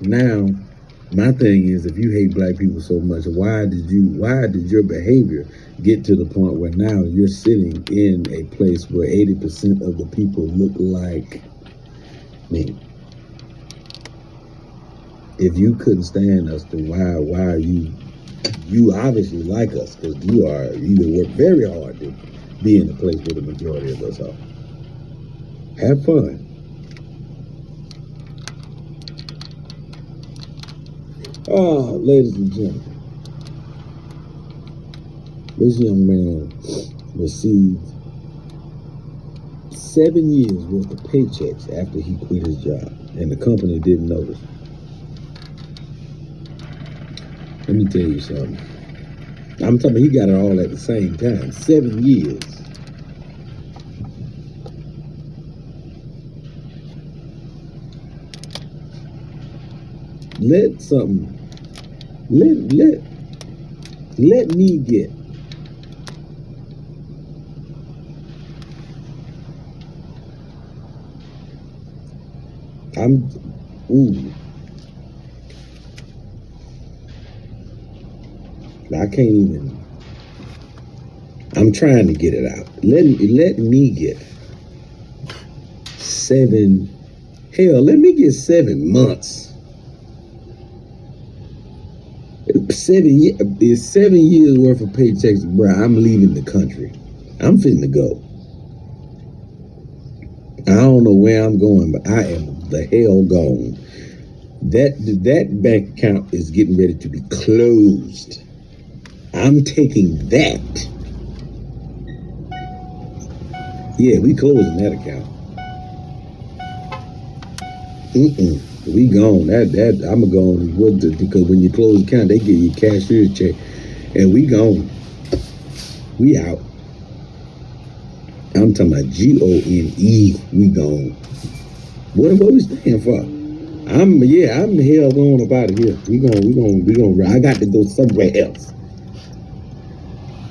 Now, my thing is, if you hate black people so much, why did your behavior get to the point where now you're sitting in a place where 80% of the people look like me? If you couldn't stand us, then why are you obviously like us, because you work very hard to be in the place where the majority of us are. Have fun. Ladies and gentlemen, this young man received 7 years worth of paychecks after he quit his job, and the company didn't notice. Let me tell you something. I'm talking about he got it all at the same time. 7 years. Let me get I can't even. I'm trying to get it out. Let me get 7. Hell, let me get 7 months. 7 years worth of paychecks, bro. I'm leaving the country. I'm finna go. I don't know where I'm going, but I am the hell gone. That bank account is getting ready to be closed. I'm taking that. Yeah, we closing that account. We gone. That I'm gone. Because when you close the account, they give you a cashier's check, and we gone. We out. I'm talking about GONE. We gone. What we staying for? I'm hell gone about it here. We gonna. I got to go somewhere else.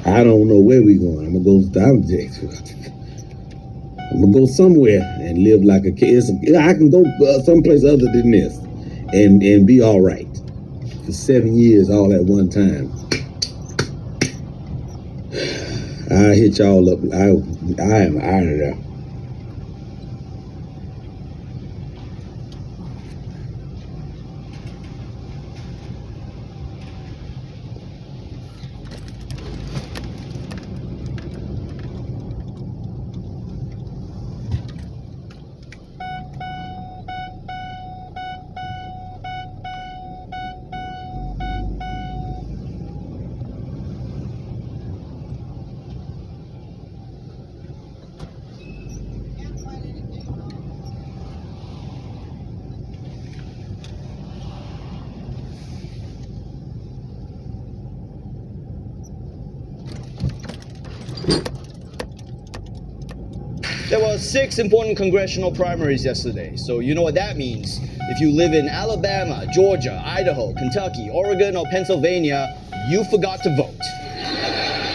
I don't know where we going. I'm gonna go somewhere and live like a kid. I can go someplace other than this, and be all right for 7 years all at one time. I hit y'all up. I am out of there. There were 6 important congressional primaries yesterday, so you know what that means. If you live in Alabama, Georgia, Idaho, Kentucky, Oregon, or Pennsylvania, you forgot to vote.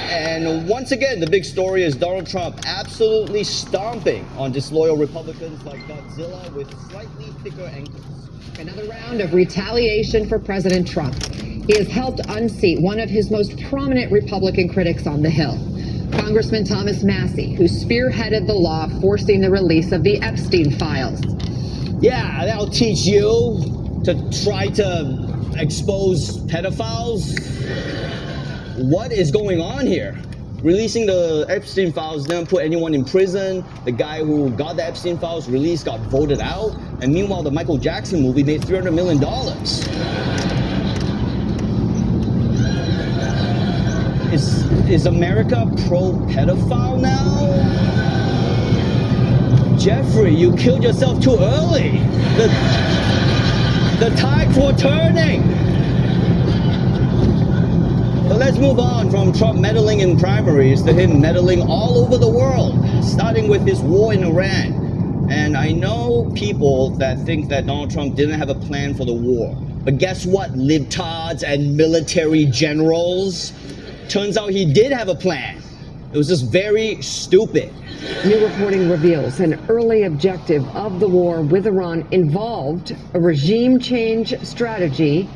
And once again, the big story is Donald Trump absolutely stomping on disloyal Republicans like Godzilla with slightly thicker ankles. Another round of retaliation for President Trump. He has helped unseat one of his most prominent Republican critics on the Hill, Congressman Thomas Massie, who spearheaded the law forcing the release of the Epstein files. Yeah, that'll teach you to try to expose pedophiles. What is going on here? Releasing the Epstein files didn't put anyone in prison. The guy who got the Epstein files released got voted out. And meanwhile, the Michael Jackson movie made $300 million. Is America pro-pedophile now? Jeffrey, you killed yourself too early. The tides were turning. But let's move on from Trump meddling in primaries to him meddling all over the world, starting with his war in Iran. And I know people that think that Donald Trump didn't have a plan for the war. But guess what, libtards and military generals? Turns out he did have a plan. It was just very stupid. New reporting reveals an early objective of the war with Iran involved a regime change strategy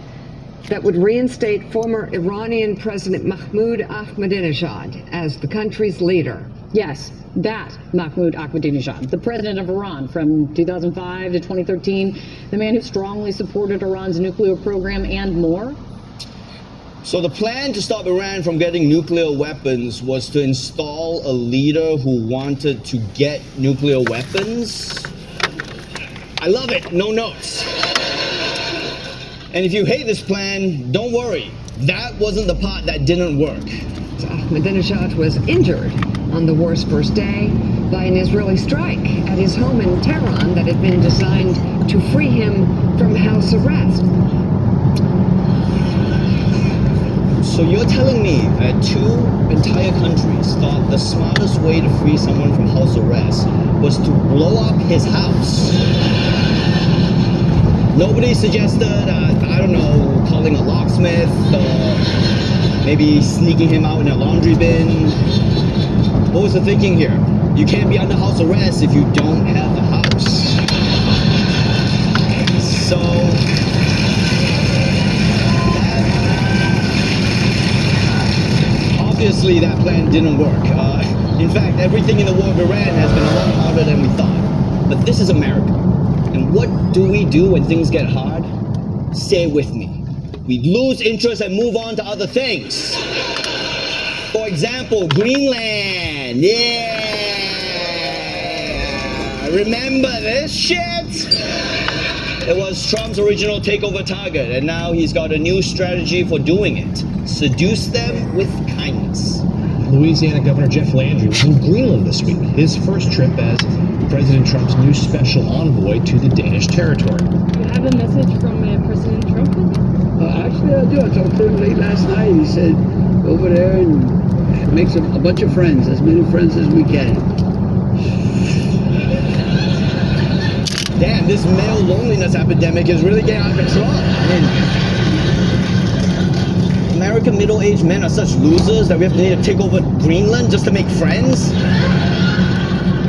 that would reinstate former Iranian President Mahmoud Ahmadinejad as the country's leader. Yes, that Mahmoud Ahmadinejad, the president of Iran from 2005 to 2013, the man who strongly supported Iran's nuclear program and more. So the plan to stop Iran from getting nuclear weapons was to install a leader who wanted to get nuclear weapons. I love it, no notes. And if you hate this plan, don't worry. That wasn't the part that didn't work. Ahmadinejad was injured on the war's first day by an Israeli strike at his home in Tehran that had been designed to free him from house arrest. So you're telling me that two entire countries thought the smartest way to free someone from house arrest was to blow up his house? Nobody suggested, I don't know, calling a locksmith or maybe sneaking him out in a laundry bin. What was the thinking here? You can't be under house arrest if you don't have a house. So, obviously that plan didn't work. In fact, everything in the war of Iran has been a lot harder than we thought. But this is America. And what do we do when things get hard? Say it with me. We lose interest and move on to other things. For example, Greenland. Yeah! Remember this shit? It was Trump's original takeover target, and now he's got a new strategy for doing it. Seduce them with kindness. Louisiana Governor Jeff Landry was in Greenland this week, his first trip as President Trump's new special envoy to the Danish territory. Do you have a message from President Trump? Actually, I do. I talked to him late last night. He said, go over there and make a bunch of friends, as many friends as we can. Damn, this male loneliness epidemic is really getting out of control. I mean, American middle-aged men are such losers that we have to need to take over Greenland just to make friends?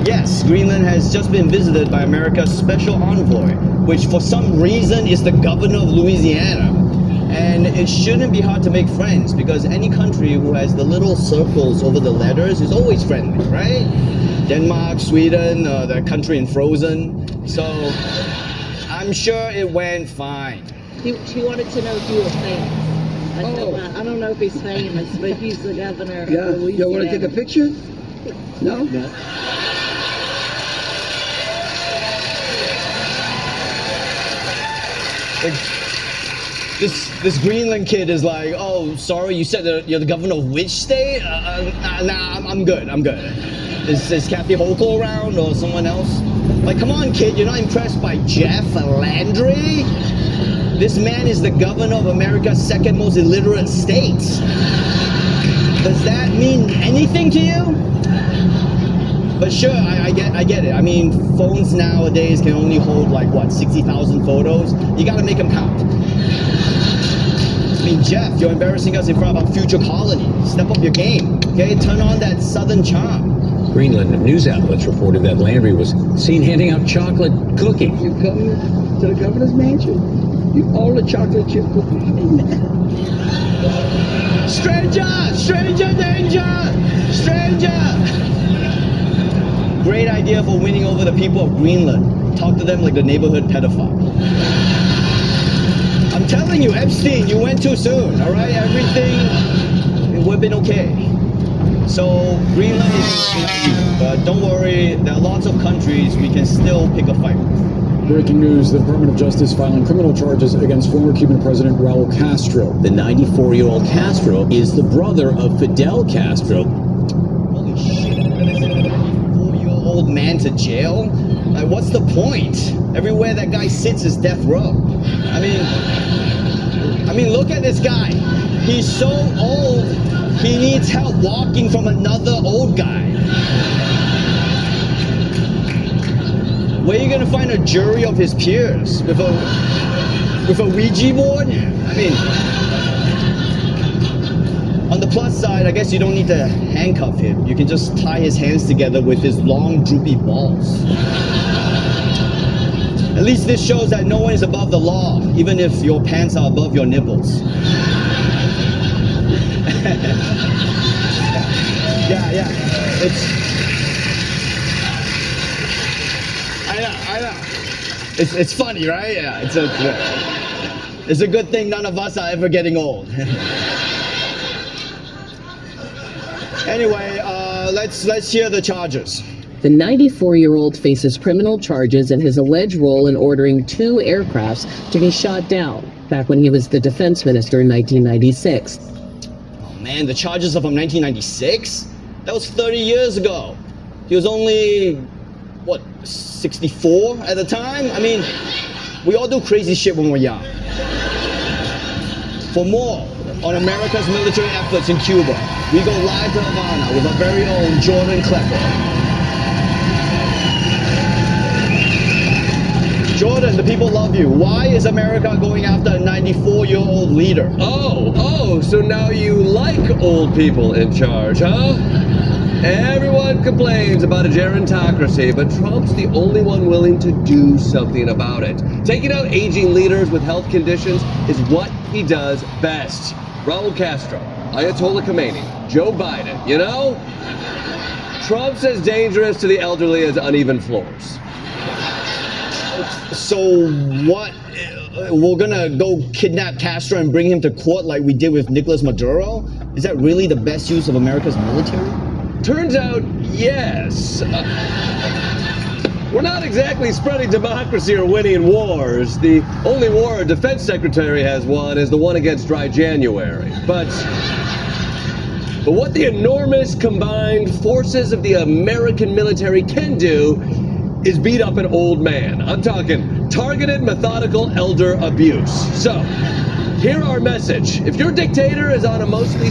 Yes, Greenland has just been visited by America's special envoy, which for some reason is the governor of Louisiana. And it shouldn't be hard to make friends because any country who has the little circles over the letters is always friendly, right? Denmark, Sweden, the country in Frozen. So I'm sure it went fine. He wanted to know if you were famous. I don't know if he's famous, but he's the governor. Yeah, you want to take a picture? No? This Greenland kid is like, oh, sorry, you said you're the governor of which state? Nah, I'm good. Is Kathy Hochul around or someone else? Like, come on, kid, you're not impressed by Jeff Landry? This man is the governor of America's second most illiterate state. Does that mean anything to you? But sure, I get it. I mean, phones nowadays can only hold like, what, 60,000 photos? You gotta make them count. I mean, Jeff, you're embarrassing us in front of our future colony. Step up your game, okay? Turn on that southern charm. Greenland news outlets reported that Landry was seen handing out chocolate cookies. You come to the governor's mansion? All the chocolate chip cookies in there. Stranger danger! Stranger! Great idea for winning over the people of Greenland. Talk to them like the neighborhood pedophile. I'm telling you, Epstein, you went too soon, all right? Everything would have been okay. So Greenland is naive, but don't worry, there are lots of countries we can still pick a fight with. Breaking news, the Department of Justice filing criminal charges against former Cuban President Raul Castro. The 94-year-old Castro is the brother of Fidel Castro. Holy shit, we're gonna send a 94-year-old man to jail? Like, what's the point? Everywhere that guy sits is death row. I mean, look at this guy. He's so old, he needs help walking from another old guy. Where are you gonna find a jury of his peers? With a Ouija board? I mean, on the plus side, I guess you don't need to handcuff him. You can just tie his hands together with his long, droopy balls. At least this shows that no one is above the law, even if your pants are above your nipples. Yeah. I know. It's funny, right? Yeah, it's a good thing none of us are ever getting old. Anyway, let's hear the charges. The 94-year-old faces criminal charges in his alleged role in ordering 2 aircrafts to be shot down back when he was the defense minister in 1996. Oh man, the charges are from 1996? That was 30 years ago. He was only, what, 64 at the time? I mean, we all do crazy shit when we're young. For more on America's military efforts in Cuba, we go live to Havana with our very own Jordan Klepper. Jordan, the people love you. Why is America going after a 94-year-old leader? Oh, so now you like old people in charge, huh? Everyone complains about a gerontocracy, but Trump's the only one willing to do something about it. Taking out aging leaders with health conditions is what he does best. Raul Castro, Ayatollah Khomeini, Joe Biden, you know? Trump's as dangerous to the elderly as uneven floors. So what? We're gonna go kidnap Castro and bring him to court like we did with Nicolas Maduro? Is that really the best use of America's military? Turns out, yes. We're not exactly spreading democracy or winning wars. The only war a defense secretary has won is the one against Dry January. But what the enormous combined forces of the American military can do is beat up an old man. I'm talking targeted, methodical elder abuse. So, hear our message. If your dictator is on a mostly